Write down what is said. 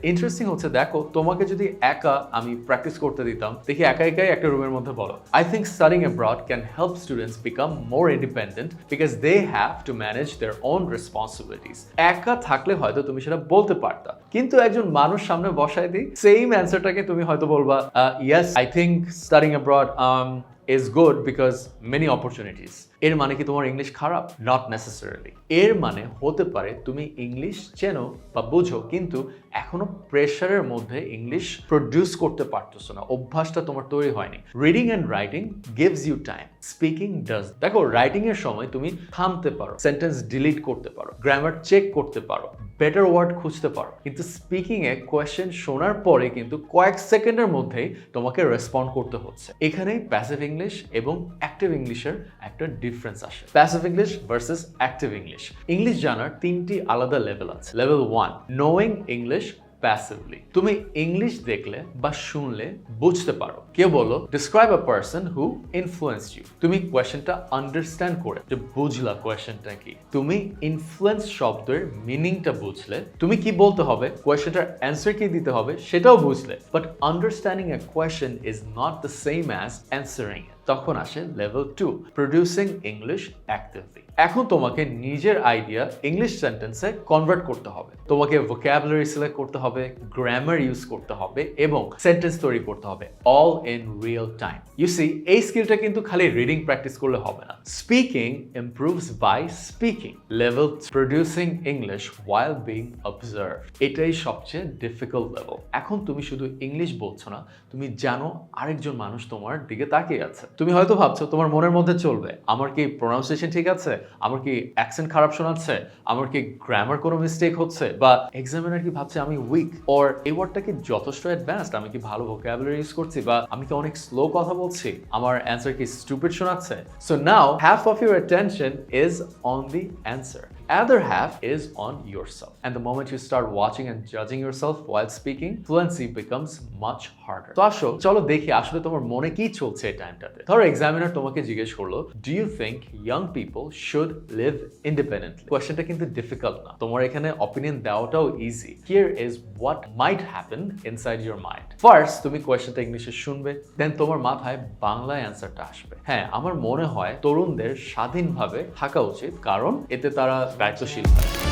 Interesting হচ্ছে, দেখো তোমাকে যদি একা আমি প্র্যাকটিস করতে দিতাম, দেখি একা একাই একটা রুমের মধ্যে বলো, I think studying abroad can help students become more independent because they have to manage their own responsibilities. একা থাকলে হয়তো তুমি সেটা বলতে পারতা, কিন্তু একজন মানুষ সামনে বসায় দিই, সেম অ্যান্সারটাকে তুমি হয়তো বলবা yes I think studying abroad is good because many opportunities। এর মানে কি তোমার ইংলিশ খারাপ? Not necessarily. এর মানে হতে পারে তুমি ইংলিশ চেনো বা বুঝো, কিন্তু এখনো প্রেশারের মধ্যে ইংলিশ প্রডিউস করতে পারতেছো না, অভ্যাসটা তোমার তৈরি হয়নি। Reading and writing gives you time, speaking does. দেখো, রাইটিং এর সময় তুমি থামতে পারো, সেন্টেন্স ডিলিট করতে পারো, গ্রামার চেক করতে পারো, বেটার ওয়ার্ড খুঁজতে পারো, কিন্তু স্পিকিং এ কোয়েশ্চেন শোনার পরে কিন্তু কয়েক সেকেন্ডের মধ্যেই তোমাকে রেসপন্ড করতে হচ্ছে। এখানেই প্যাসিভ ইংলিশ এবং অ্যাক্টিভ ইংলিশের একটা ডিফারেন্স আসে। Passive English versus active English. English জানার তিনটি আলাদা লেভেল আছে। Level 1, knowing English passively. তুমি ইংলিশ দেখলে বা শুনলে বুঝতে পারো। কেউ বলো describe a person who influenced you. তুমি কোয়েশ্চেনটা আন্ডারস্ট্যান্ড করে যে বুঝলা কোয়েশ্চেনটা কি। তুমি ইনফ্লুয়েন্স শব্দের মিনিংটা বুঝলে, তুমি কি বলতে হবে, কোয়েশ্চেনটার অ্যান্সার কি দিতে হবে সেটাও বুঝলে, but understanding a question is not the same as answering it. তখন আসে লেভেল 2, প্রডিউসিং ইংলিশ অ্যাক্টিভলি। এখন তোমাকে নিজের আইডিয়া ইংলিশ সেন্টেন্সে কনভার্ট করতে হবে। তোমাকে ভোকাবুলারি সিলেক্ট করতে হবে, গ্রামার ইউজ করতে হবে এবং সেন্টেন্স তৈরি করতে হবে, all in real time. You see, এই স্কিলটা কিন্তু খালি রিডিং প্র্যাকটিস করলে হবে না। Speaking improves by speaking. Level producing English while being observe. এটাই সবচেয়ে ডিফিকাল্ট লেভেল। এখন তুমি শুধু ইংলিশ বলছো না, তুমি জানো আরেকজন মানুষ তোমার দিকে তাকিয়ে আছে। তুমি হয়তো ভাবছো, তোমার মনের মধ্যে চলবে, আমার কি প্রোনাউন্সিয়েশন ঠিক আছে, আমার কি অ্যাকসেন্ট খারাপ শোনাচ্ছে, আমার কি গ্রামার কোনো মিস্টেক হচ্ছে, বা এক্সামিনার কি ভাবছে আমি উইক, অর এই ওয়ার্ডটা কি যথেষ্ট অ্যাডভান্সড, আমি কি ভালো ভোকাবুলারি ইউজ করছি, বা আমি কি অনেক স্লো কথা বলছি, আমার অ্যান্সার কি স্টুপিড শোনাচ্ছে। So now half of your attention is on the answer, other half is on yourself, and the moment you start watching and judging yourself while speaking, fluency becomes much harder. তো আসো, চলো দেখি আসলে তোমার মনে কি চলছে এই টাইমটাতে। ধরো এক্সামিনার তোমাকে জিজ্ঞেস করলো, do you think young people should live independently. কোয়েশ্চেনটা কিন্তু ডিফিকাল্ট না, তোমার এখানে অপিনিয়ন দেওয়াটাও easy. Here is what might happen inside your mind. First তুমি কোয়েশ্চেনটা ইংলিশে শুনবে, দেন তোমার মাথায় বাংলায় অ্যান্সারটা আসবে। হ্যাঁ, আমার মনে হয় তরুণদের স্বাধীনভাবে থাকা উচিত, কারণ এতে তারা দায়িত্বশীল হয়।